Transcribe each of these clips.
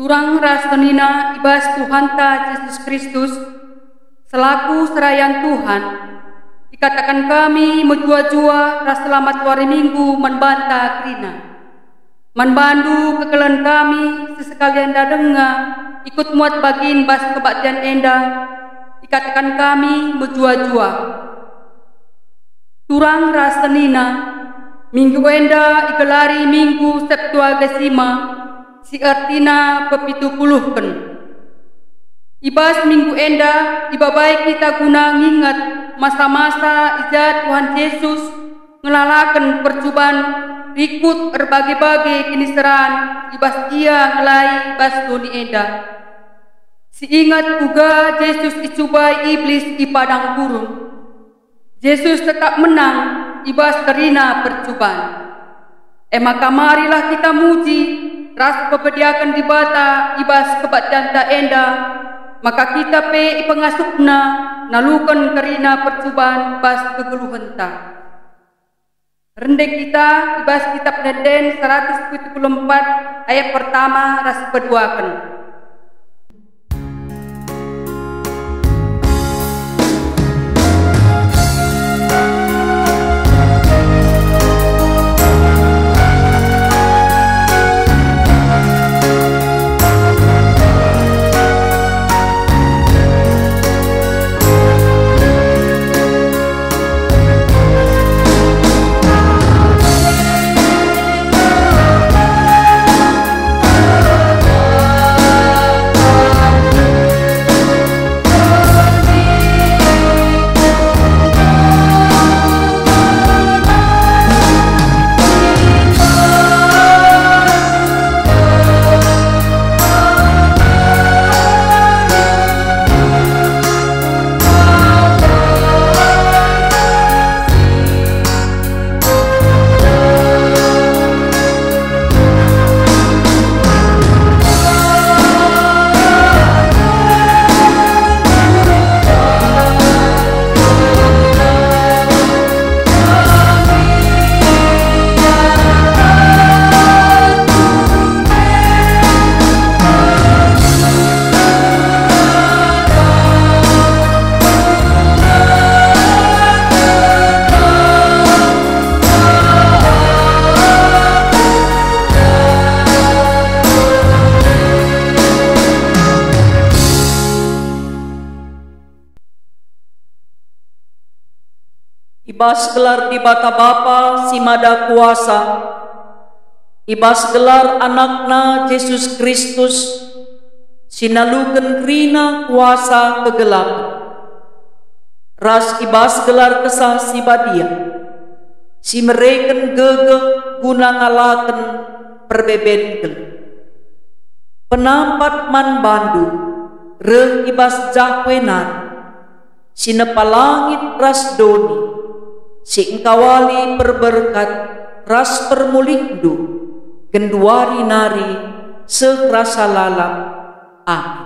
Turang rasanina ibas Tuhan ta Yesus Kristus selaku serayan Tuhan, dikatakan kami menjua-jua ras selamat hari Minggu membanta krina. Manbandu kekelan kami sesekalian dadenga ikut muat bagin bas kebaktian enda, dikatakan kami menjua-jua. Turang rasanina Minggu enda ikelari Minggu Septuagesima, si artina pepitupuluhken. Ibas Minggu enda ibabai kita guna ngingat masa-masa ijat Tuhan Yesus ngelalakan percobaan rikut berbagai-bagai kiniseran ibas ia ngelai bas doni enda. Si ingat juga Yesus dicobai iblis di padang gurun. Yesus tetap menang ibas terina percobaan. Maka marilah kita muji ras pepediakan di bata ibas kebaktian ta enda, maka kita pe ipengasukna nalukan karina percobaan bas kegeluhan ta. Rendek kita ibas kitab Neden 174 ayat pertama ras keduakan. Ibas gelar di bata Bapa si Mada Kuasa, ibas gelar anakna Yesus Kristus, sinaluken krina kuasa kegelap. Ras ibas gelar kesah si Badia, si mereken gegeh guna ngalaken perbebengkel. Penampat man bandu, reh ibas jahwenan, sinepalangit ras doni, si engkawali perberkat ras permulikdu genduari nari serasa lalam. Amin.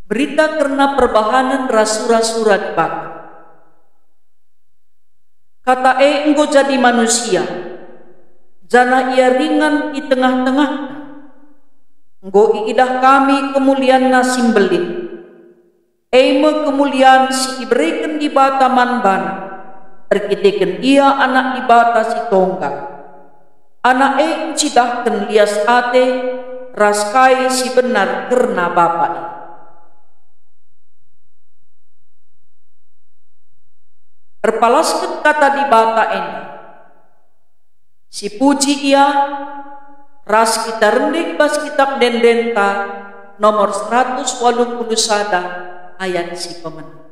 Berita karena perbahanan rasura-surat baka. Kata enggo jadi manusia, jana ia ringan di tengah-tengah. Enggo iidah kami kemuliaan nasimbelit. Eme kemuliaan si iberikan di bata manban. Terkiteken ia anak di bata si tonggal. Anak cidahken lias ate, raskai si benar karena bapak. Terpalaskan kata di bata ini, si puji ia, ras kita rendek bas kitab Dendenta nomor 181 ayat si pemenang.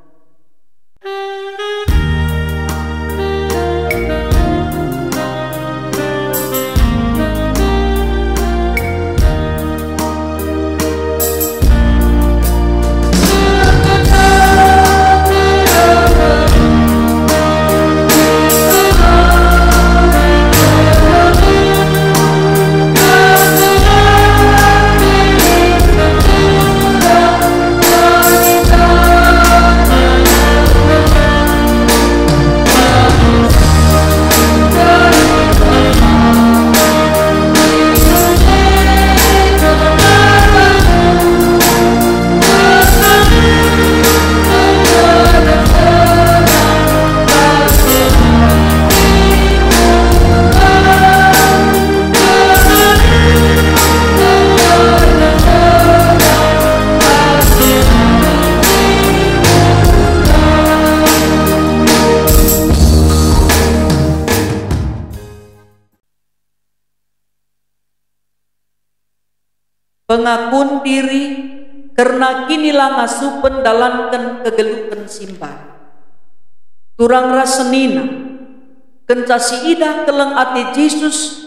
Pengakun diri karena kinilah ngasupen dalankan kegelukan simbar. Turang rasenina kencasi idah keleng ati Yesus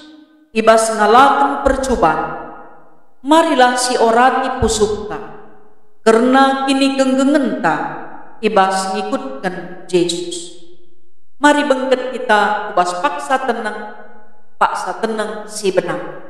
ibas ngalakan percobaan. Marilah si orati pusukta karena kini genggengenta ibas ngikutkan Yesus. Mari bengket kita ibas paksa tenang si benang.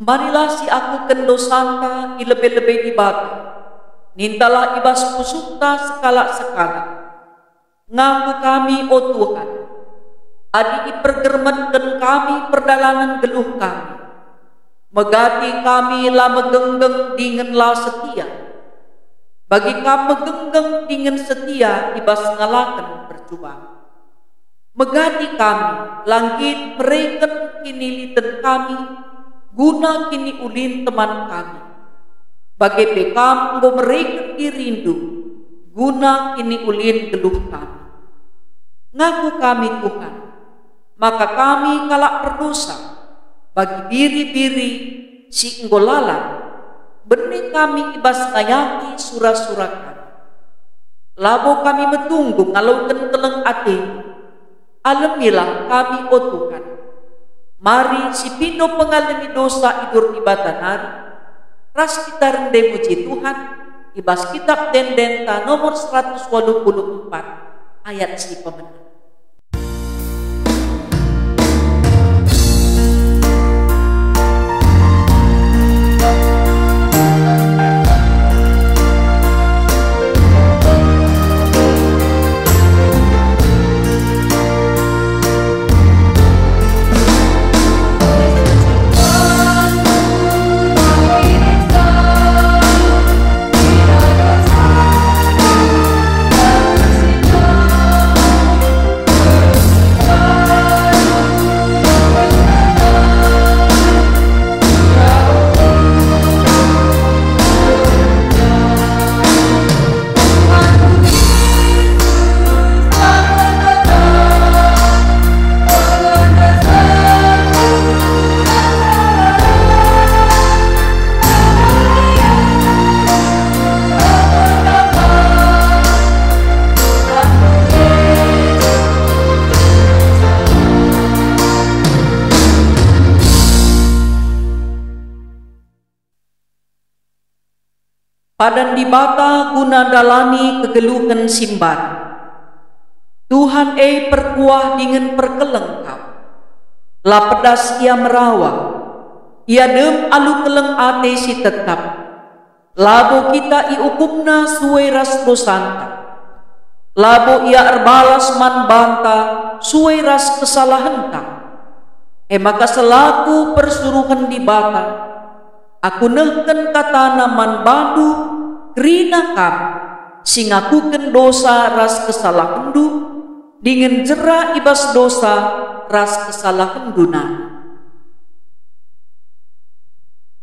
Marilah si aku kendosanta ilebe-lebe di batu, nintalah ibas pusukta sekala-sekala. Ngaku kami, o Tuhan, adi ipergermetken kami perdalanan geluh kami. Megati kami la megenggeng dingen la setia. Bagi kami megenggeng dingen setia ibas ngalaken percobaan. Megati kami langit mereken kiniliten kami, guna kini ulin teman kami. Bagi pekam nggo mereka dirindu, guna kini ulin geluh kami. Ngaku kami Tuhan, maka kami kalak berdosa. Bagi biri-biri si enggo lalat, benih kami ibas ngayati surah-surah kami. Labo kami betunggu ngalaukan teleng ati, alamilah kami, o Tuhan. Mari si pino pengalami dosa idur di batanari, ras kita rende muji Tuhan, ibas kitab Dendenta nomor 184 ayat si pemenang. Padan di bata guna dalani kegeluhan simbar. Tuhan perkuah dengan perkelengkap. La pedas ia merawa. Ia dem alu keleng ate si tetap. Labo kita iukumna suwe ras dosanta. Labo ia erbalas man banta suwe ras kesalahanta. Maka selaku persuruhan di bata, aku nehken katana man bandu rina kam singakuken dosa ras kesalahandu dengan jera ibas dosa ras kesalahanduna.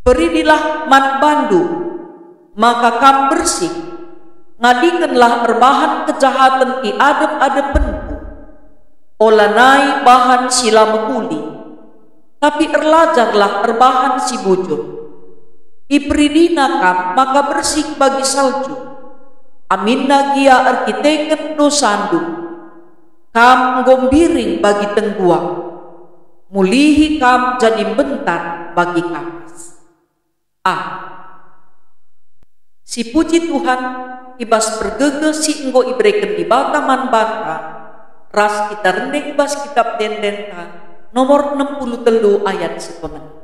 Peridilah man bandu maka kam bersih, ngadikenlah erbahan kejahatan i adep-adepenku, olanai bahan sila mekuli, tapi erlajarlah erbahan si bujur. Ipridina kam maka bersih bagi salju, aminna gia arkiteken dosandu, kam gombiring bagi tengguang, mulihi kam jadi bentar bagi kapas. Si puji Tuhan ibas bergege si enggo ibreken di bata man bata ras kita rendeng ibas kitab dendenta nomor 63 ayat sepemen.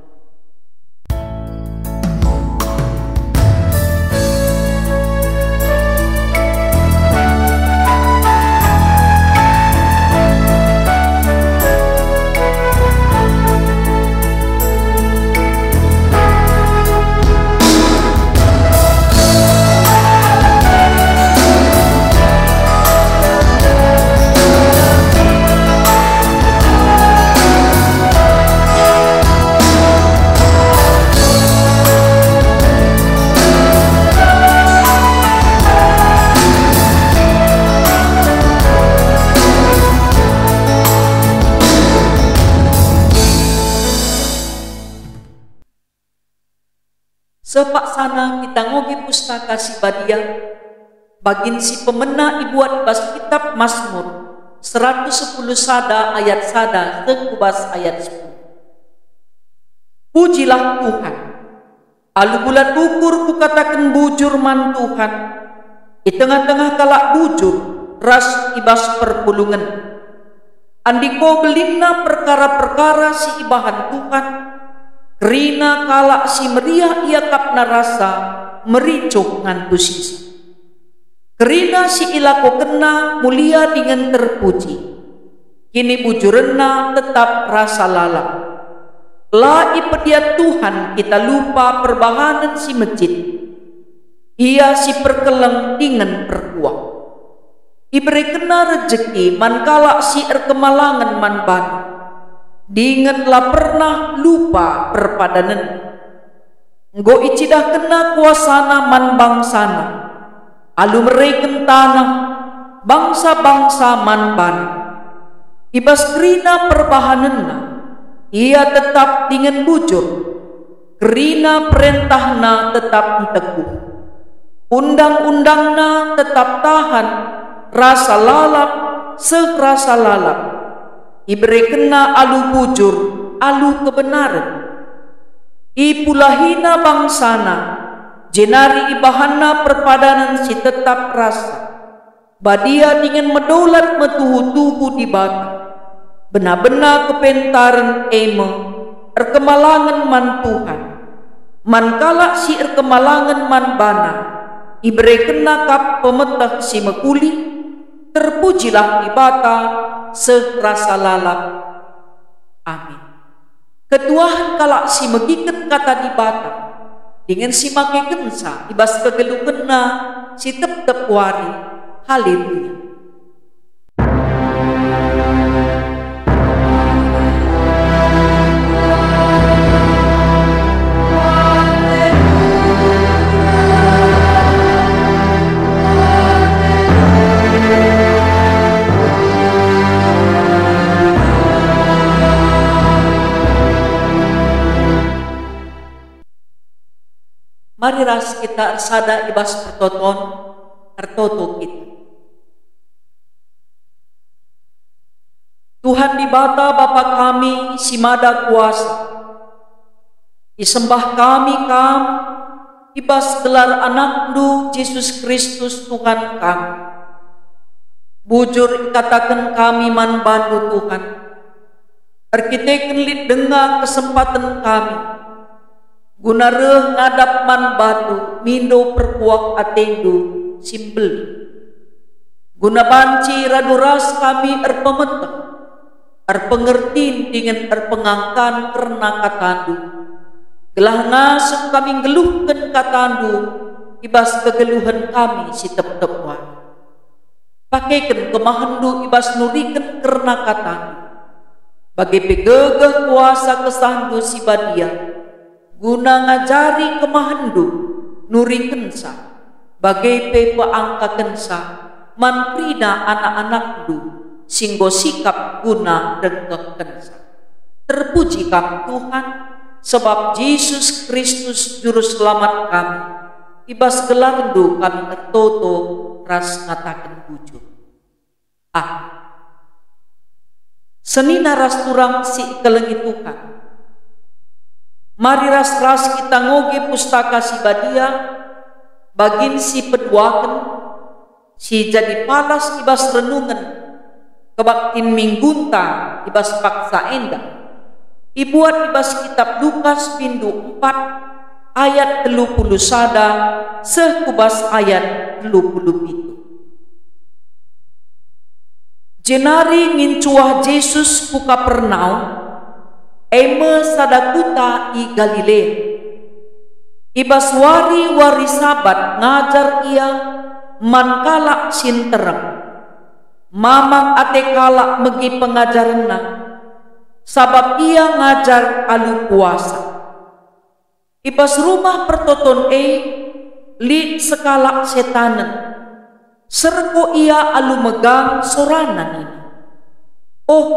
Sepak sana kita ngogi pustaka si Badia bagin si pemena ibuat bas kitab Mazmur 110 sada ayat sada tekubas ayat 10. Pujilah Tuhan, alu bulan ukur ku katakan bujur man Tuhan, di tengah-tengah kalak bujur ras ibas perpulungan. Andiko gelimna perkara-perkara si ibahan Tuhan, kerina kalak si meriah ia kapna rasa mericuk ngan sisa. Kerina si ilako kena mulia dengan terpuji, kini bujurena tetap rasa lalap. La ipedia Tuhan kita lupa perbahanan si masjid, ia si perkeleng dengan perkuah. Iberi kena rejeki man kalak si erkemalangan man bana, dingenlah pernah lupa perpadanan. Nggo icidah kena kuasana man bangsana, alu mereken tanah bangsa-bangsa man bana. Ibas kerina perbahananna, ia tetap dengan bujur, kerina perintahna tetap teguh, undang-undangna tetap tahan, rasa lalap serasa lalap. Iberi kena alu bujur, alu kebenaran. Ipulahina bangsana, jenari ibahana perpadanan si tetap rasa. Badia dengan medolat metuhu-tuhu di bata. Benar-benar kepentaran eme, erkemalangan man Tuhan. Man kalak si erkemalangan man bana, iberi kena kap pemetah si mekuli, terpujilah di bata serasa lalap. Amin. Ketuahan kalak si megiket kata di bata, dengan si make kensa, ibas kegelu kena, si tep-tep wari. Haleluya. Mari ras kita sada ibas pertoton artoto kita. Tuhan di bata Bapa kami si mada kuasa, disembah kami kam ibas gelar anakmu Yesus Kristus Tuhan kami. Bujur katakan kami man bantu Tuhan, arkiteken lid dengar kesempatan kami, guna reh ngadap man batu mindo perkuak atendu simbel. Guna banci raduras kami erpemetah, erpengertin dengan erpengangkan karena katandu. Gelah ngasuk kami geluhkan katandu, ibas kegeluhan kami si tep-tepuan. Pakaikan kemahandu ibas nurikan karena katandu. Bagi pegegah kuasa kesandu si Badia, guna ngajari kemahandu nuri kensa, bagai pepe angka kensa, man prida anak-anakdu, singgo sikap guna dengkeh kensa. Terpuji kami Tuhan, sebab Yesus Kristus Juru Selamat kami, ibas gelardu kami tertoto ras ngatakan bujur. Seni naras turang si ikelengi Tuhan. Mari ras-ras kita ngoge pustaka si badia, bagin si peduaken, si jadi palas ibas renungan, kebaktin minggunta ibas paksa enda. Ibuat ibas kitab Lukas pindu 4 ayat 30 sada sekubas ayat 27. Jenari ngincuah Yesus puka pernau, eme sadakuta i Galilea. Ibas wari sabat ngajar ia mankala sintereng. Mamang ate kala megi pengajaranna, sabab ia ngajar alu puasa. Ibas rumah pertoton li sekala setanen. Serko ia alu megang soranan ini. Oh,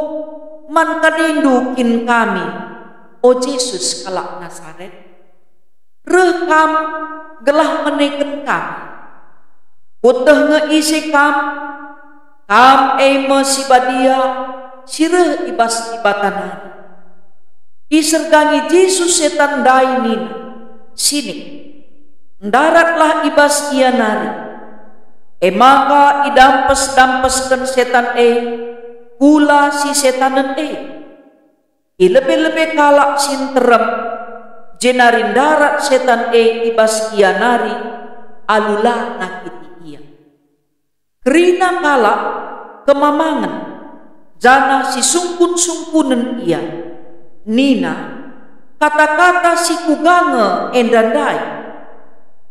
man kadindukin kami, o Yesus kalak Nazaret. Rekam gelah meneken kami. Boteh ngeisi kam eme si badia, sireh ibas ibatanan. Isergangi Yesus setan dainin, sini. Daratlah ibas ia nari. Maka idampes-dampeskan setan kula si setanen Ilebe-lebe kalak sinterem, jenarin darat setan ibas ia nari, alula nakiti ia. Kerina kalak kemamangan, jana si sungkun-sungkunen ia. Nina, kata-kata si kugange endandai,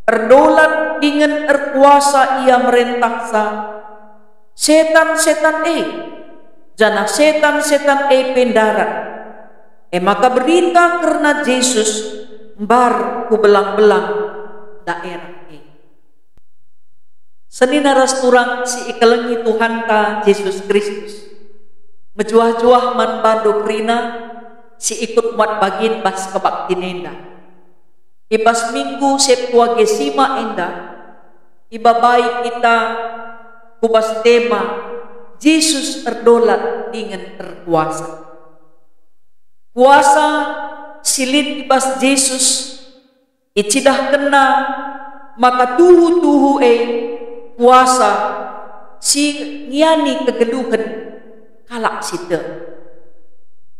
erdolat dengan erkuasa ia merentahsa setan-setan jana setan-setan pendarat. Maka berita karena Yesus bar ku belang-belang daerah Seni naras turang si ikelengi Tuhan ta Yesus Kristus. Mejuah-juah man bando krina si ikut mat bagin bas kebaktinenda. Ibas minggu Septuagesima enda, ibabai kita kubas tema Yesus terdolat dengan terkuasa. Kuasa silit ibas Yesus icidah kena maka tuhu-tuhu kuasa si ngiani kegeluhan kalak sida.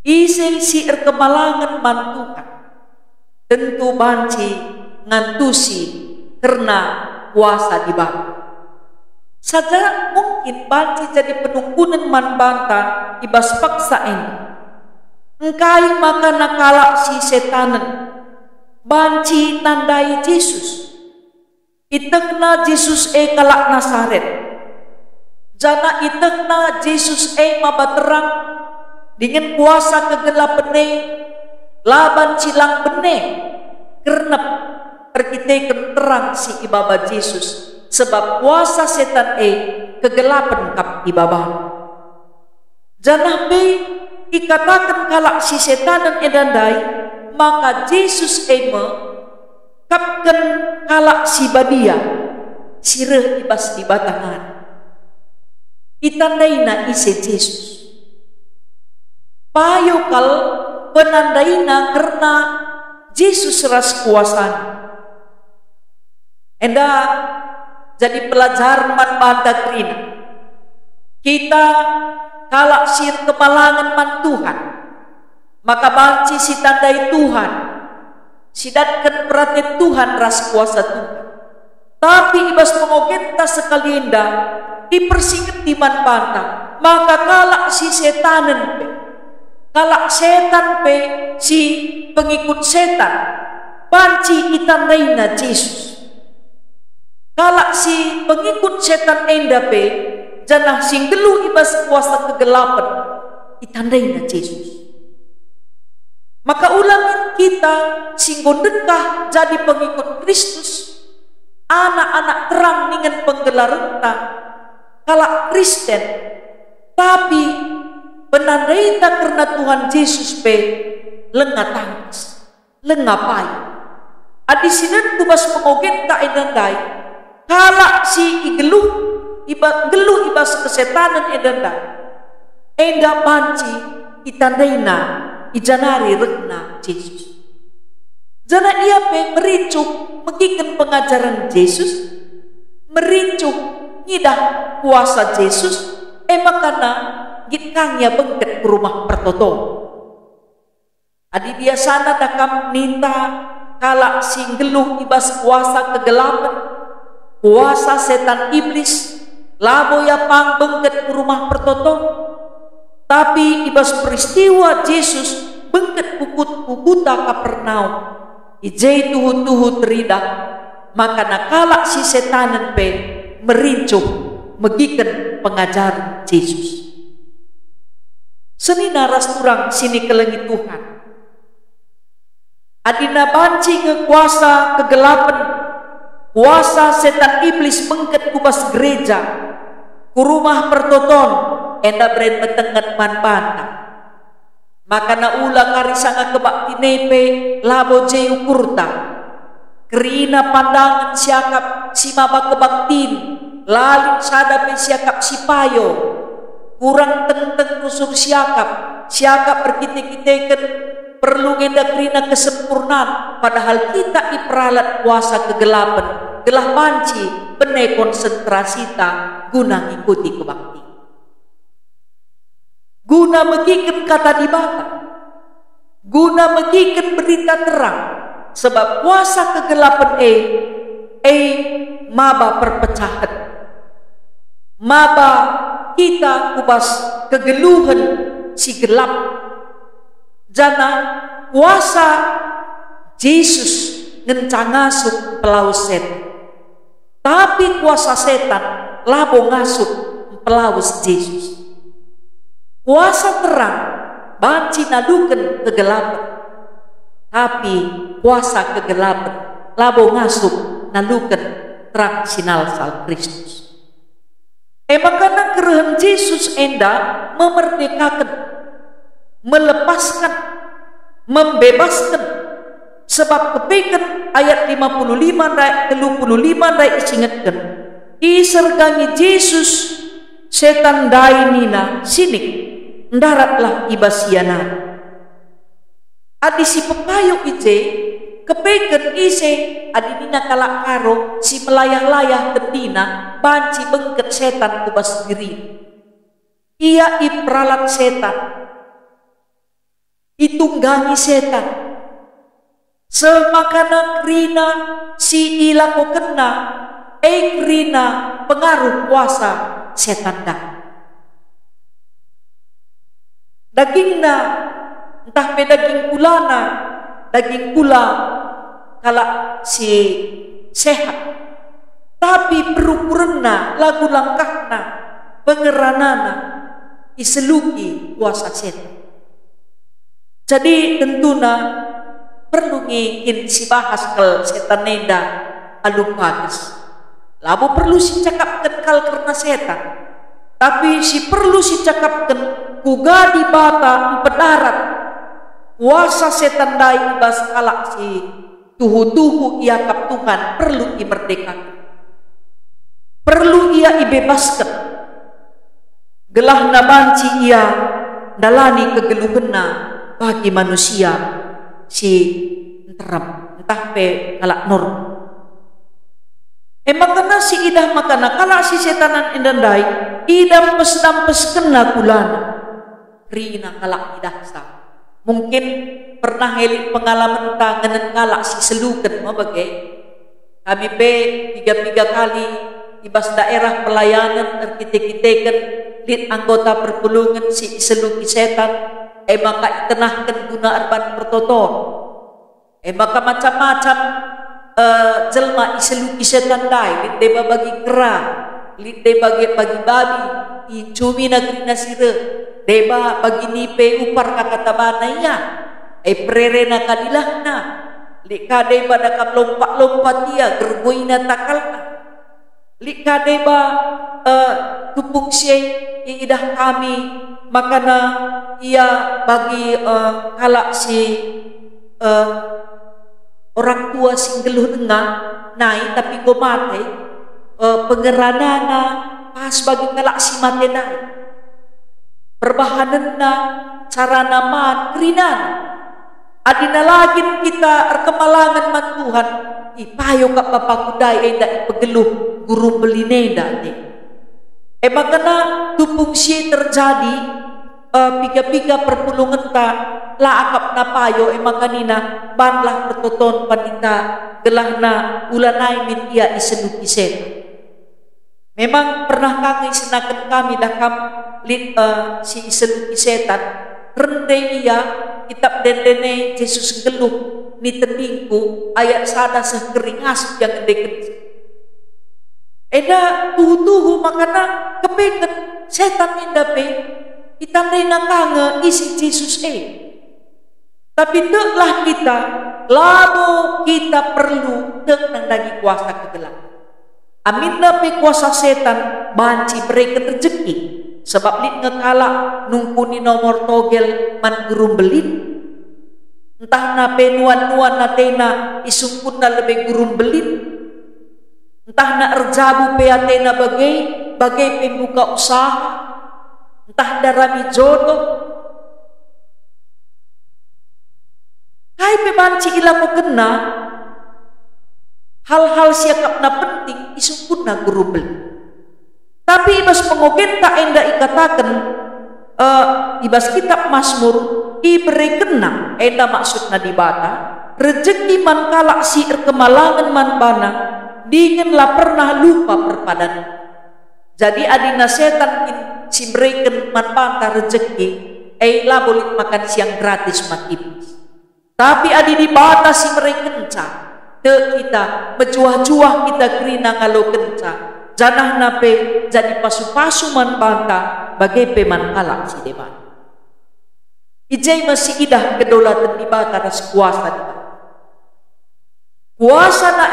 Iseng si erkemalangan mantukan. Tentu banci ngantusi karena puasa di bawah. Saja mungkin banci jadi penungkunan man banta ibas paksa ini. Engkai maka nakala si setanen banci nandai Yesus. Itekna Yesus kalak Nazaret. Jana itekna Yesus mabaterang dengan kuasa kegelapan laban cilang bene kernep perkitekan terang si ibaba Yesus sebab kuasa setan kegelapan kap ibaba. Janah ikatakan kalak si setanan edandai maka Yesus kapken kalak si badia sireh ibas di batangan itandaina ise Yesus payokal penandaina karena Yesus ras kuasan. Enda jadi pelajaran man banda krina. Kita kalak sir kemalangan man Tuhan, maka banci si tandai Tuhan, sidatkan perhatian Tuhan ras kuasa Tuhan. Tapi ibas pengogenta sekalienda dipersingkat di man banda, maka kalak si setanen kalak setan si pengikut setan banci itandaina Yesus. Kalak si pengikut setan enda janah singgelu ibas kuasa kegelapan itandaina Yesus. Maka ulangin kita singgon dekah jadi pengikut Kristus, anak-anak terang dengan penggelarenta kalak Kristen, tapi penandaita karena Tuhan Yesus lengah tangis, lengah pai. Adi sinan tubas pengogen ka edandai, kalak si geluh ibas kesetanan edandai. enda panci itandaina ijanari rekna Yesus. Jana ia pe mericuk megiken pengajaran Yesus, mericuk ngidah kuasa Yesus, makana gitkangnya bengket ke rumah pertoto. Adi biasana dakam ninta kalak sing geluh ibas kuasa kegelapan, kuasa setan iblis, labo ya pang bengket ke rumah pertoto. Tapi ibas peristiwa Yesus bengket kukut kukuta Kapernaum, ijai tuhu-tuhu teridak, maka nakalak si setanan pe merincuh megiken pengajaran Yesus. Seni naras turang sini kelengi Tuhan. Adina banci kuasa kegelapan, kuasa setan iblis bengket kubas gereja, ku rumah pertoton, enda beren metengat manpanta. Maka na ula karisanga kebak tinepe labo jeu kurta. Kerina pandangan siakap si maba kebaktin, lalit sadape siakap si payo. Kurang tenteng kusur siakap berkite-kiteken perlu ngenda kerina kesempurnaan. Padahal kita iperalat kuasa kegelapan, gelah banci benai konsentrasi ta guna ngikuti kebakti. Guna megiken kata di bata, guna megiken berita terang, sebab kuasa kegelapan maba perpecahan, maba kita kubas kegeluhan si gelap. Jana kuasa Yesus ngencangasup pelau setan, tapi kuasa setan labo ngasup pelaus Yesus. Kuasa terang banci naduken kegelapan, tapi kuasa kegelapan labo ngasup naduken terang sinalsal Kristus. Makana kerehan Yesus enda memerdekakan, melepaskan, membebaskan. Sebab kepeken ayat 55 ayat 35 ayat isingatkan, isergangi Yesus setan dainina sinik ndaratlah ibasiana. Adi si pepayo ije kepeken ise adinina kalak karo si melayah-layah ketina banci bengket setan kubas diri. Ia iperalat setan, itunggangi setan, semakana krina si ilako kena krina pengaruh kuasa setan dah. Dagingna entah pe daging kulana, daging kula kalak si sehat, tapi perukurna lagu langkahna pengeranana iseluki kuasa setan. Jadi tentuna perlu ngin si bahas kal setan nenda alupatis. Labu perlu si cakapkan kal karena setan, tapi si perlu si cakapkan kuga di bata pedarat kuasa setan dai bas kalak si tuhu-tuhu ia kap Tuhan perlu dimerdekakan, perlu ia ibebaskan. Gelah nabanci ia dalani kegeluhena bagi manusia si enteram entah pe kalak norm. Makana si idah makana kalak si setanan endandai idam pes kena kulana rina kalak idah sa. Mungkin pernah helik pengalaman tangan kalak si seluken mabagai kami pe 3 kali ibas daerah pelayanan terkite-kiteken lid anggota perpulungan si seluki setan maka itenahkan guna arban pertoton maka macam-macam jelma iseluki setan dai lid deba bagi kera, lid deba bagi babi incumi nagrina sire deba bagi nipe upar kakatabana ya prerena kadilahna lika deba dakam lompat-lompat dia gergoina takalna lika deba tupung siai idah kami makana ia bagi kalak si orang tua sing geluh dengar naik tapi go mate pengeranana pas bagi kalak si mate naik perbahanenna carana man krinan adina lagin kita kemalangan man Tuhan ipayo ka papakudai enda ipegeluh guru belineda te makana tupung si terjadi piga-piga perpulungan ta la akap na payo makanina banlah pertoton panita gelahna ulanai min ia isenuk isen. Memang pernah kami senakan kami dah si isenuk setan rende ia kitab dendene Yesus geluh ni tendingku ayat sada sekeringas yang deket eda tuhu makana kepengen setan mindape kita rena kange isi Yesus tapi teklah kita labo kita perlu tek nandangi kuasa kegelapan amin nape kuasa setan banci mereka rezeki sebab lit ngekala nungkuni nomor togel man gurung belit entah nape nuan-nuan natena isungkun na lebih gurung belit entah na erjabu peatena bagai pembuka usaha entah darami jodoh hai pebanci ilang mo kena hal-hal siakap na penting isungkun na guru beli tapi ibas pengogen tak enda ikatakan ibas kitab Mazmur ibere kena enda maksud na dibata rezeki man kalak si kemalangan man bana dingin lah pernah lupa perpadan jadi adina setan si mereka man banta rezeki lah boleh makan siang gratis man iblis tapi adi dibatasi mereka kenca te kita menjuah-juah kita kerina kalau kenca janah nape jadi pasu-pasu man banta bagai peman kalak si depan ijai masih idah kedaulatan di bata ras kuasa di bata kuasa na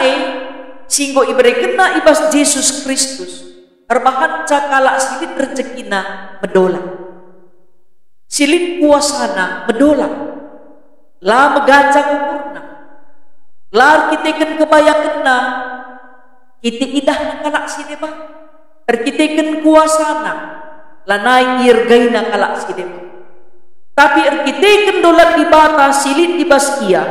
singgo ibere kena ibas Yesus Kristus erbahan cakala silit rezekina medola silit kuasana medola lah megajang umurna lar kita kan kebayakenna kita idah kalak sinema kita kan kuasana lanai irgaina kalak sinema tapi kita kan dolat di bata silit di baskia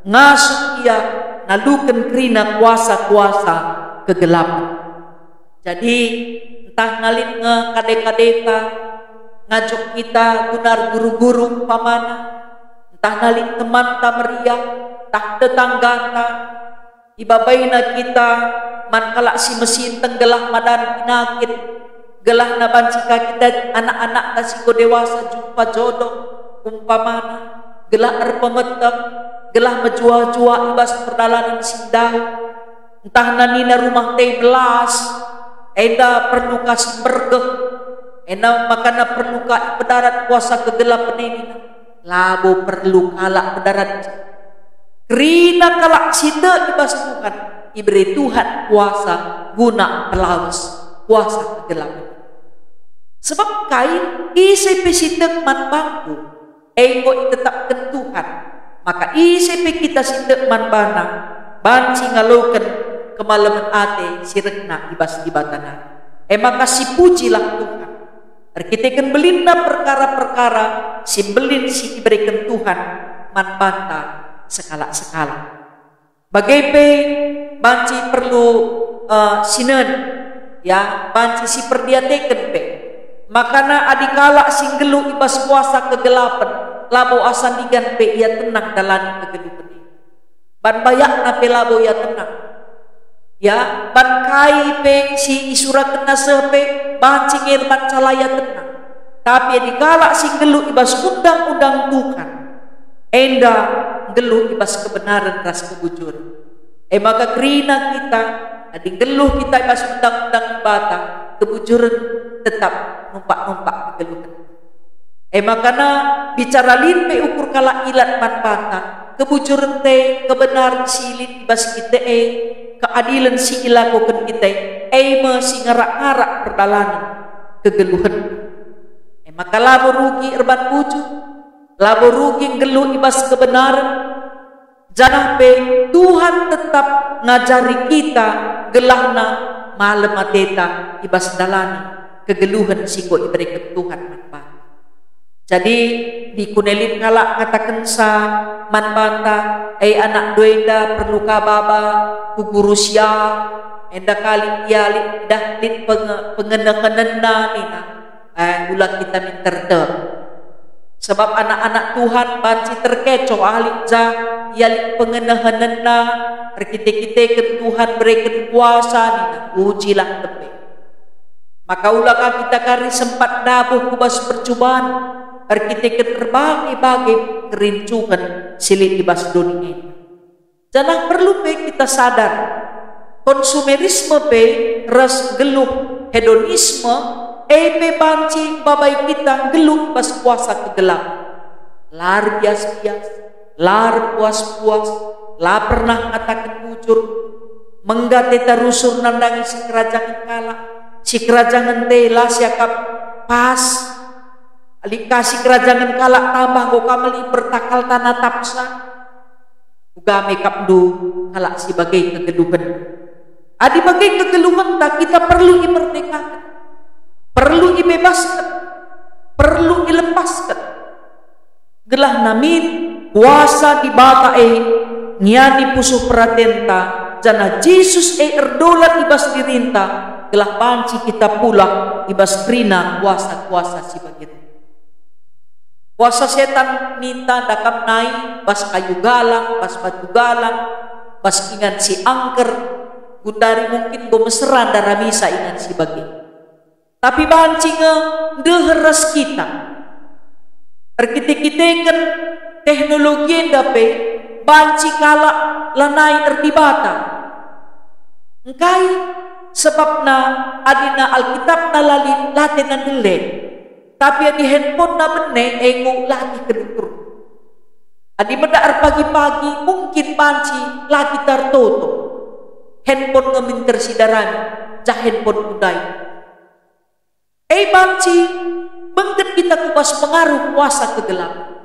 ngasuk ia nalukan kerina kuasa-kuasa kegelapan jadi entah ngalit kadek-kadeka ngajok kita gunar guru-guru pamana entah nalik teman ta meriah, tak tetangga ta, ibabaina kita man kalak si mesin tenggelah madan pinakit, gelah na bancika kita anak-anak kasih dewasa jumpa jodoh umpamana, gelah erpemetek, gelah menjual-jual ibas perdalanan sindau, entah nanina rumah teh belas, enda perlu kasih bergeh, enda makana perlu ka pedarat kuasa kegelapan ini. Labo perlu kalak pedarat kerina kalak sida ibas Tuhan iberi Tuhan kuasa guna pelawas kuasa kegelapan sebab kain isi pesitek man bangku enggo tetapkan Tuhan maka isi kita sitek man bana banci ngalokan kemalaman ate sirena ibas dibatana maka si pujilah Tuhan kita kan belinda perkara-perkara si belin si diberikan Tuhan manbanta sekala-sekala. Bagaipe banci perlu sinen ya banci si perdiateken pe. Makana adikala singgelu ibas kuasa kegelapan labo asandigan pe ia tenang dalam kegelapan ini. Ban bayak na pe labo ia tenang. Ya ban kai pe si isurat kena sepe banci ngirman calaya tenang tapi dikala sing gelu ibas undang-undang Tuhan enda gelu ibas kebenaran ras kebujuran maka kerina kita adi gelu kita ibas undang-undang bata kebujuran tetap numpak-numpak kegeluhan makana bicara lin pe ukur kala ilat manbata kebujuran te kebenaran silin ibas kita keadilan si ilakukan kita si ngarak-ngarak perdalanan kegeluhan maka labo rugi erban puju labo rugi gelu ibas kebenaran janah pe Tuhan tetap ngajari kita gelahna malam ateta ibas dalani kegeluhan singgo iberikan Tuhan manfaat Jadi di kunelin kalak katakan sa manbanta anak doenda perlu kababa ku guru sia enda kali ia dah lit pengenengenena nina ulah kita minterte sebab anak-anak Tuhan banci terkecoh ahli ja ia lit pengenengenena kita ke Tuhan berikan kuasa nina ujilah tepe maka ulah kita kari sempat dabuh kubas percobaan arkitek berbagai-bagai kerincuan silit di bas dunia. Jangan perlu kita sadar konsumerisme ras geluh hedonisme banci babai kita geluh bas kuasa kegelap. Lar bias-bias, lar puas-puas, lar pernah katakan bujur, menggate terusur nandangi si kerajaan kala, si kerajaan tela siakap pas. Alikasi kerajaan kalak tambah go kameli bertakal tanah tapsa ugame kapdu kalak si bagai kegeluhan adi bagai kegeluhan tak kita perlu dimerdekakan perlu dibebaskan perlu dilepaskan gelah namin kuasa di bata nyani pusuh pratenta jana Jesus erdola ibas dirinta gelah panci kita pula ibas krina kuasa-kuasa si bagai kuasa setan minta dakam naik bas kayu galang, bas batu galang, bas ingat si angker, gundari mungkin gomeseran darah misa ingat si bagi. Tapi bancinga deheras kita. Erkitik-kitikan teknologi yang dapat banci kalak lanai erdibata. Engkai sebabna adina Alkitab nalalin latinan delek. Tapi di handphone na bene engong lagi kedukur. Adi medar pagi-pagi mungkin panci lagi tertutup. Handphone ngeminter sidarani, jah handphone udai. Panci bengket kita kubas pengaruh kuasa kegelapan.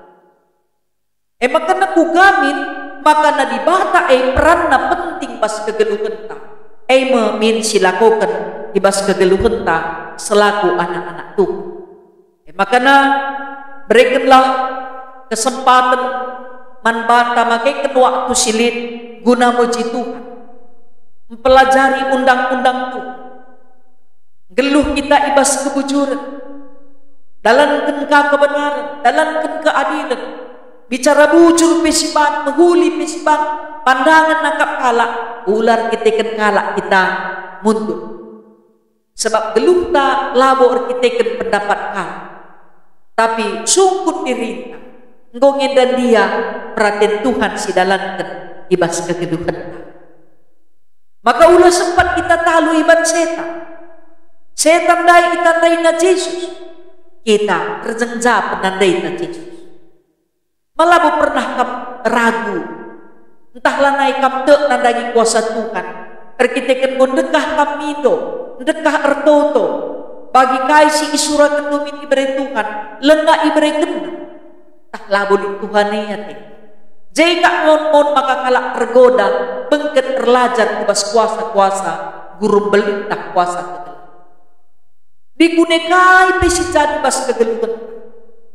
Makana kugamin makana di bata peran na penting pas kegeluhan ta. Memin silakokan ibas kegeluhan ta selaku anak-anak Tuhan. Makanya berikanlah kesempatan manbanta makaikan waktu silit guna muji Tuhan mempelajari undang-undang Tuhan geluh kita ibas kebujuran dalam kebenaran dalam keadilan bicara bujur pesiban menghuli pesiban pandangan nakap kalak ular kita kalak kita mundur sebab geluh tak labor kita pendapat kalak tapi sungkut diri ngongin dan dia perhatian Tuhan si dalankan ibas kegeduhan maka ulah sempat kita talu iban setan dai itandai na Yesus kita terjengja penandai na Yesus malah pernah ragu entahlah naik kam te nandangi kuasa Tuhan erkitekan dekah kamido dekah ertoto bagi kaisi isura ketumit ibere Tuhan lengah ibere kena tak labuli Tuhan niat jika ngon maka kalak tergoda bengket terlajar kubas kuasa-kuasa guru belintah kuasa kegeluhan digunekai pesi jadi bas kegeluhan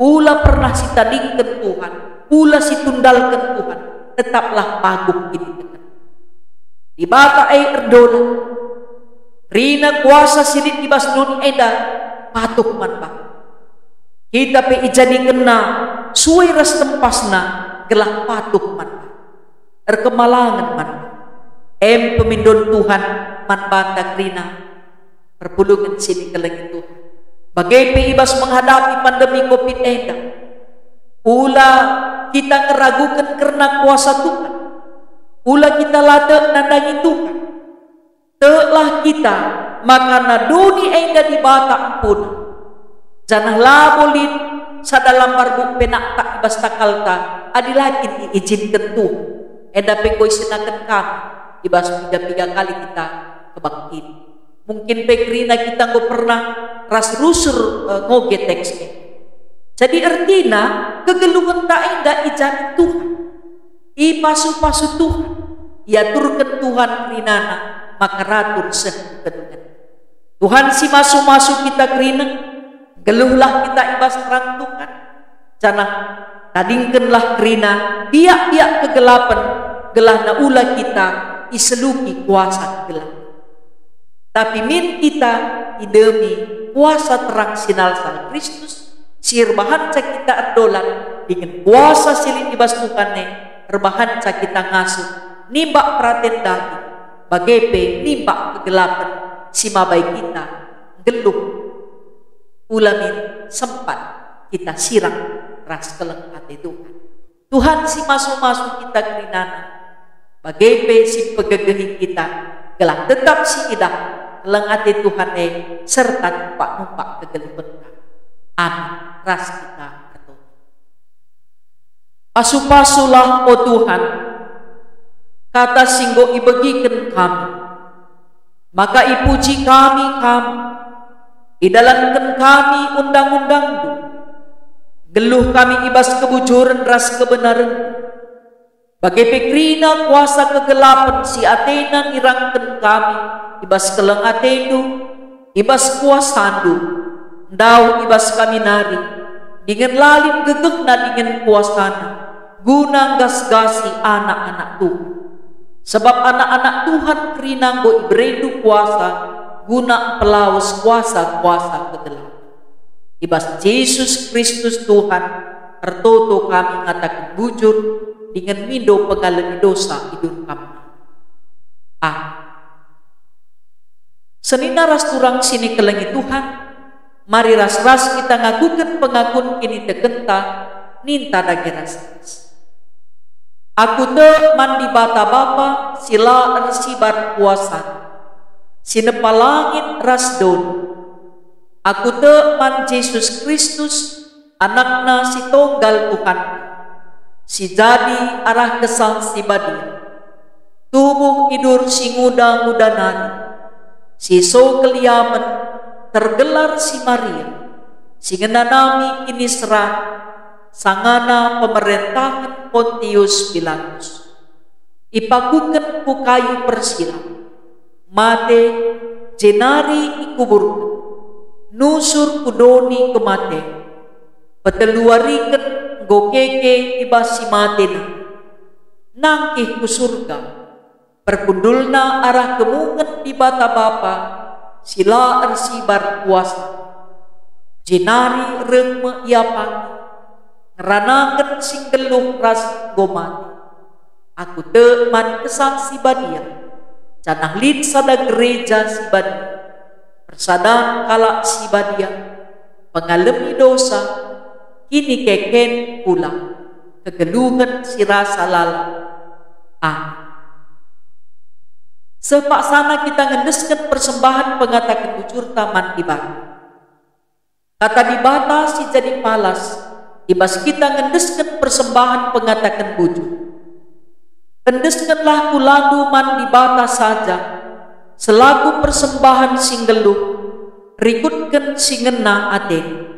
ula pernah si tadingkan Tuhan ula si tundalkan Tuhan tetaplah paguh ini di bata erdola rina kuasa silit ibas dunia eda patuk manbah kita pe ijadi kena suai ras tempasna gelah patuk manbah erkemalangan manbah pemindon Tuhan manbah rina perpulungan sini kelengit Tuhan bagai pe ibas menghadapi pandemi COVID eda ula kita ngeragukan karena kuasa Tuhan ula kita lada nandangi Tuhan telah kita makana duni enda di bata ampun janah labolin sadalam barbuk penak tak ibas takalta adilakin iizinkan Tuhan enda pekoi senakan kami ibas 3 kali kita kebaktin mungkin pekrina kita nggak pernah ras rusur ngoge teksnya jadi artinya kegeluhan tak enda ijani Tuhan ipasu-pasu Tuhan ia turkan Tuhan rinana maka ratur sekedukan Tuhan si masuk-masuk kita kerina geluhlah kita ibas terang Tuhan Canah tadingkenlah kerina biak-biak kegelapan gelah na ulah kita iseluki kuasa gelap. Tapi min kita idemi kuasa terang sinal Sang Kristus, sirbahan ca kita erdolat dengan kuasa silih ibas tukane, erbahan ca kita ngasuh nimbak praten daging, bagepe nimbak kegelapan simabai kita geluh ulamin sempat kita sirang ras keleng hati Tuhan. Tuhan si masuk-masuk kita kerinana, bagepe si pegegehi kita gelah tetap si idah keleng hati Tuhan serta numpak kegelipan. Amin. Ras kita berdoa. Pasu-pasulah o Tuhan, kata singgo ibagikan kami, maka ipuji kami, idalankan kami undang-undang geluh kami ibas kebujuran ras kebenaran, bagai pekrina kuasa kegelapan si Athena irangkan kami ibas keleng Athenu, ibas kuasandu ndau ibas kami nari dengan lalim gegekna dengan kuasana guna gas-gasi anak-anak Tuhan. Sebab anak-anak Tuhan kerinanggo ibredu kuasa guna pelawas kuasa-kuasa kegelapan. Ibas Yesus Kristus Tuhan tertoto kami ngatakan bujur dengan mindo pengalami dosa hidup kami. Senina ras turang sini kelengi Tuhan, mari ras-ras kita ngagukan pengakun kini tekenta ninta dagi ras-ras. Aku te mandi bata bapa sila arsibar kuasa, sinepa langit ras don. Aku te man Yesus Kristus anakna si tunggal Tuhan, si jadi arah kesal si badia, tubuh idur si nguda-ngudanani, si so keliaman tergelar si Maria, si ngenanami kini serah sangana pemerintahan Pontius Pilatus, ipakukan ku kayu persilang, mate jenari ikuburkan, nusur kudoni kemate, peteluarikan gokeke ibasi matena, nangkih ku surga, perkundulna arah kemungan di bata bapa, sila arsibar kuasa, jenari rengme iapang, ngeranakan singgeluh ras gomati. Aku teman kesang si badia, canah lid sada gereja si badia, persadang kalak si badia, pengalami dosa, kini keken pulang, kegeluhan si rasa lala. Sepaksana kita ngendeskan persembahan pengatakan bujur taman di bata. Kata di bata si jadi palas, ibas kita ngendeskan persembahan pengatakan bujur. Kendeskanlah kulandu man di bata saja, selaku persembahan singgeluh, rikutkan singena Athena.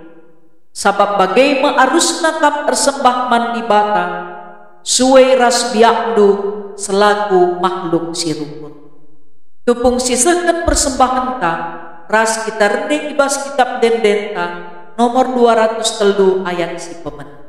Sabab bagaimana arusna kam persembah man di bata, suwe ras biakdu selaku makhluk si rukun. Tupung sisakan persembahan ta, ras kita rende ibas kitab dendenta nomor 203 ayat si pemen.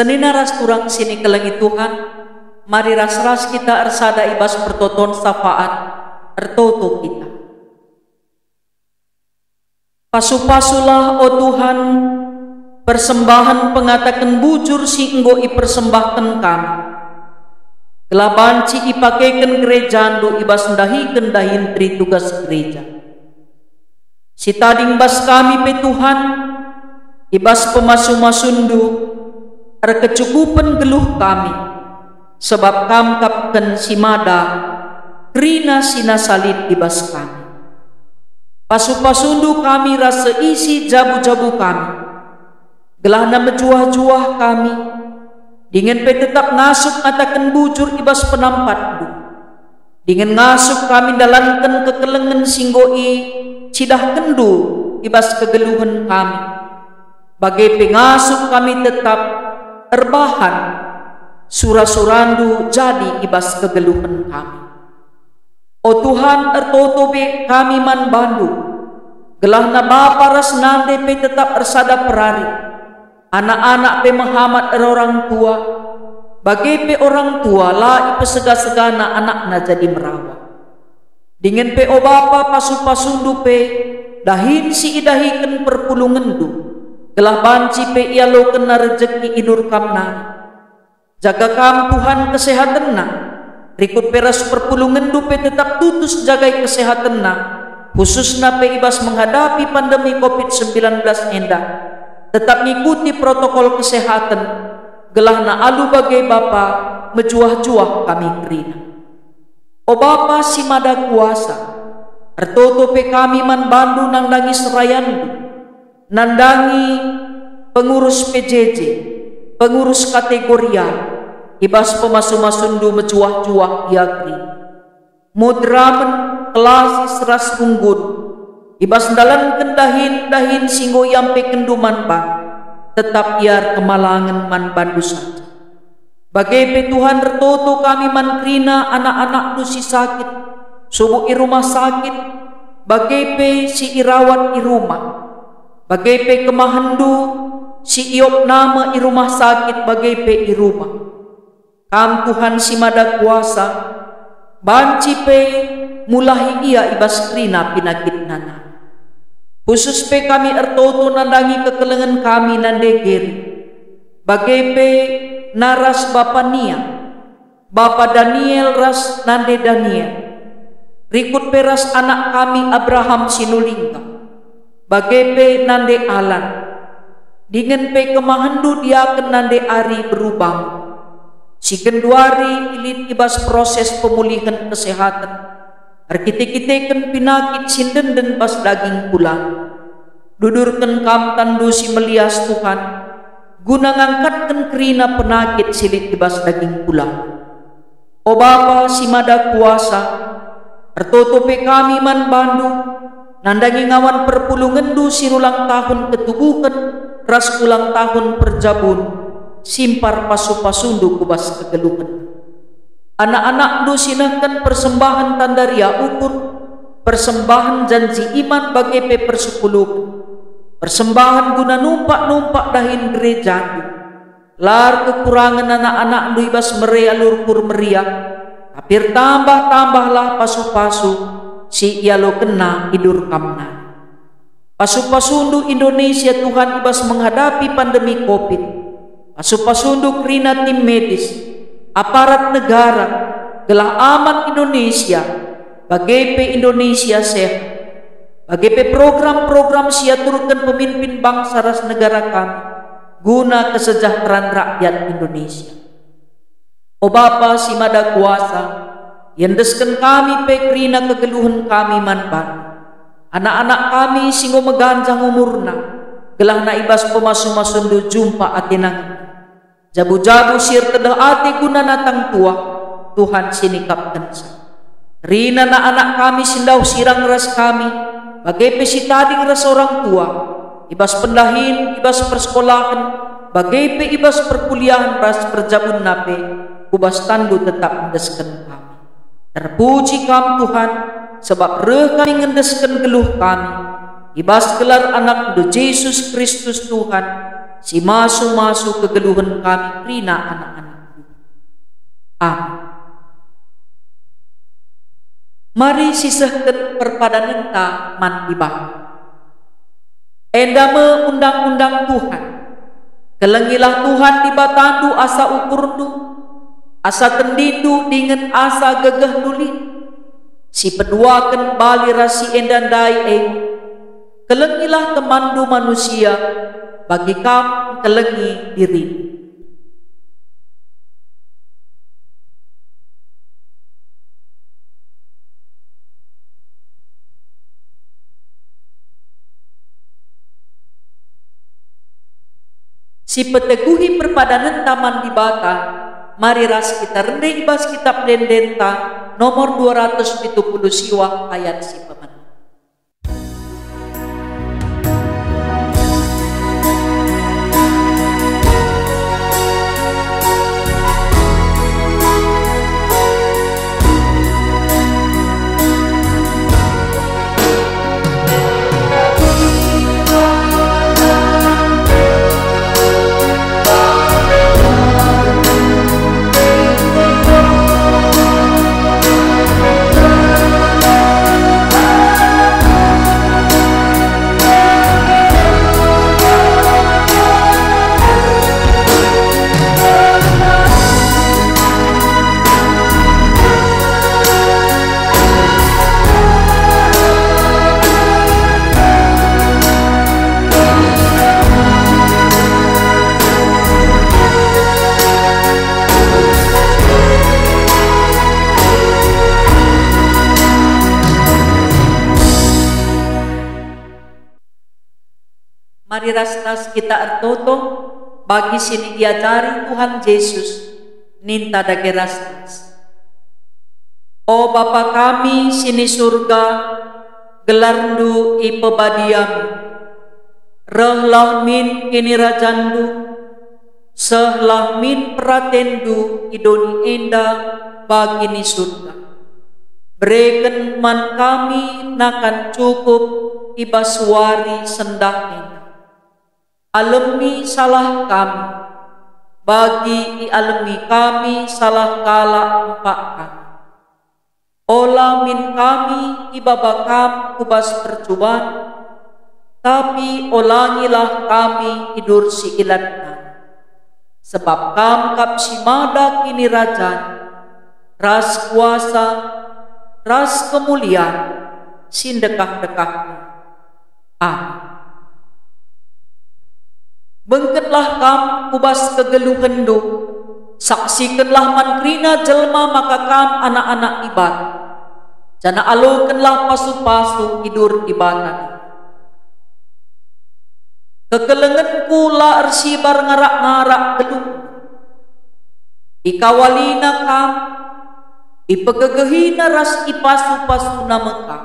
Senina ras turang sini kelengi Tuhan, mari ras kita ersada ibas pertoton syafaat ertoto kita. Pasu-pasulah o Tuhan, persembahan pengatakan bujur si enggo ipersembahkan kami. Kelabanci ipakaikan gereja do ibas ndahikan dahin tri tugas gereja. Si tading bas kami pe Tuhan, ibas pemasu-masundu, kecukupan geluh kami, sebab kamkapkan si mada, krina sinasalit ibas kami. Pasu-pasundu kami rasa isi jabu-jabu kami, gelahna mejuah-juah kami, dengan pe tetap ngasuk atakan bujur ibas penampat du, dengan ngasuk kami dalankan kekelengan singgoi cidah kendu ibas kegeluhan kami, bagai pengasuk kami tetap terbahan surah-surandu jadi ibas kegeluhan kami. O Tuhan ertotobe kami man bandu, gelahna bapa ras nande pe tetap ersada perari, anak-anak pe menghamat orang tua, bagai pe orang tua la ipe sega-segana anakna jadi merawat. Dengan pe o bapa pasu-pasundu pe dahin si idahiken perpulungan du, gelah banci pe ialo kena rezeki idur kamna. Jaga kam Tuhan kesehatan na, rikut peras perpulungan du pe tetap tutus jagai kesehatan na, khususna pe ibas menghadapi pandemi COVID-19 enda, tetap ngikuti protokol kesehatan, gelahna alu bagai bapa mejuah-juah kami kerina. O Bapa si mada kuasa, ertoto pe kami man bandu nandangi serayandu, nandangi pengurus PJJ, pengurus kategoria, ibas pemasu-masundu mejuah-juah iagri, mudramen kelas seras unggun, ibas dalan kendahin singgo yampe kenduman ba, tetap iar kemalangan man bandu saja. Bagai pe Tuhan ertoto kami man krina anak-anak nu si sakit, subuh i rumah sakit, bagai pe si irawat i rumah, bagai pe kemahandu si iop nama i rumah sakit, bagai pe i rumah. Kam Tuhan si mada kuasa, banci pe mulahi ia ibas krina pinakit nana. Khusus pe kami ertoto nandangi kekelengan kami nandegeri, bagai pe naras Bapa Nia, Bapa Daniel ras nande Daniel, rikut peras anak kami Abraham sinulingga, bagai pe nande Alan, dengan pe kemahandu dia ke nande Ari berubah, si kenduari ilit ibas proses pemulihan kesehatan, arkite-kiteken pinakit sinden dan pas daging pulang, dudurkan kam tandu si melias Tuhan, guna ngangkatkan kerina penakit silit ibas daging pulang. O Bapa si mada kuasa, ertotope kami man bandu, nandangi ngawan perpulungan du sirulang tahun ketubuhan, ras ulang tahun perjabun, simpar pasu-pasundu kubas kegeluhan. Anak-anak du sinahkan persembahan tandaria ukur, persembahan janji iman bagai pe persepuluh, persembahan guna numpak dahin gereja, lar kekurangan anak-anak du ibas meria lurkur meriah, tapir tambah-tambahlah pasu-pasu si ialo kena idur kamna. Pasu-pasundu Indonesia Tuhan ibas menghadapi pandemi COVID, pasu-pasundu krina tim medis, aparat negara, gelah aman Indonesia, bagai pe Indonesia sehat, bagai pe program-program sia turutkan pemimpin bangsa ras negara kami, guna kesejahteraan rakyat Indonesia. O Bapa si mada kuasa, yendeskan kami pe krina kegeluhan kami manban, anak-anak kami singgo meganjang umurna, gelah na ibas pemasu-masundu jumpa atinang, jabu-jabu sir tedah ati guna natang tua, Tuhan sinikapkan sa. Rina na anak kami sindau sirang ras kami, bagai pesi tading ras orang tua, ibas pendahin, ibas persekolahan, bagai pe ibas perkuliahan ras perjabun nape, kubas tandu tetap mendeskan kami. Terpuji kam Tuhan, sebab reh kami ngendeskan geluh kami, ibas gelar anak du Yesus Kristus Tuhan, si masu-masu kegeluhan kami prina anak-anak. Amin. Mari sisahkan perpadanan ta man ibadah. Endame undang-undang Tuhan. Kelengilah Tuhan di batandu asa ukurdu, asa kendindu dengan asa gegah nulin. Si peduakan bali rasi endandai kelengilah temandu manusia, bagi kam kelengi diri. Si peteguhi perpadanan taman di bata, mari ras kita rendai ibas kitab Dendenta nomor 270 siwa ayat si pemen. Mari ras-ras kita ertoto bagi sini diajari Tuhan Yesus ninta dage ras-ras. O Bapa kami sini surga, gelarndu ipebadiam, rehlah min kini rajandu, sehlah min pratendu idoni enda bagi ni surga. Berikan man kami nakan cukup ibaswari sendah enda. Alemi salah kami, bagi alemi kami salah kala empak kami. Ola min kami ibabakam kubas percobaan, tapi olangilah kami tidur si ilatna. Sebab kam kap si mada kini rajan, ras kuasa, ras kemuliaan, sindekah-dekahnya. Amin. Bengketlah kam kubas kegeluhan du, saksikanlah mankrina jelma maka kam anak-anak ibat, jana alokanlah pasu-pasu tidur ibatan. Kekelenganku la ersibar ngarak-ngarak gelung, ikawalina kam, ipegegehina ras ipasu-pasu nama kam,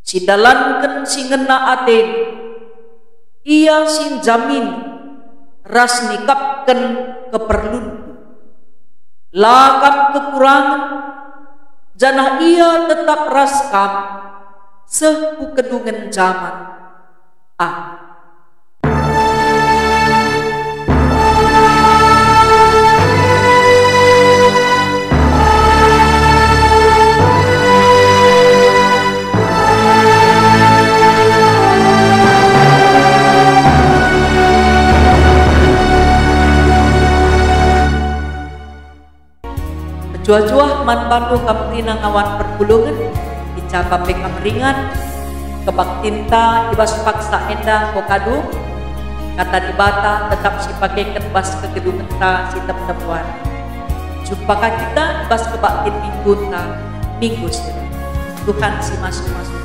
sidalankan singena aten, ia sin jamin ras nikapkan keperluan, lakap kekurangan, jana ia tetap raskam sehu kedungan zaman. Jua-jua man bandu kaprina ngawan perpulungan icapa pekam ringan kebaktinta ibas paksa enda kokadu kata dibata tetap si pakai bas kegedungan ta si tepuan jumpa kita ibas kebaktin minggu ta minggu Tuhan si masuk-masuk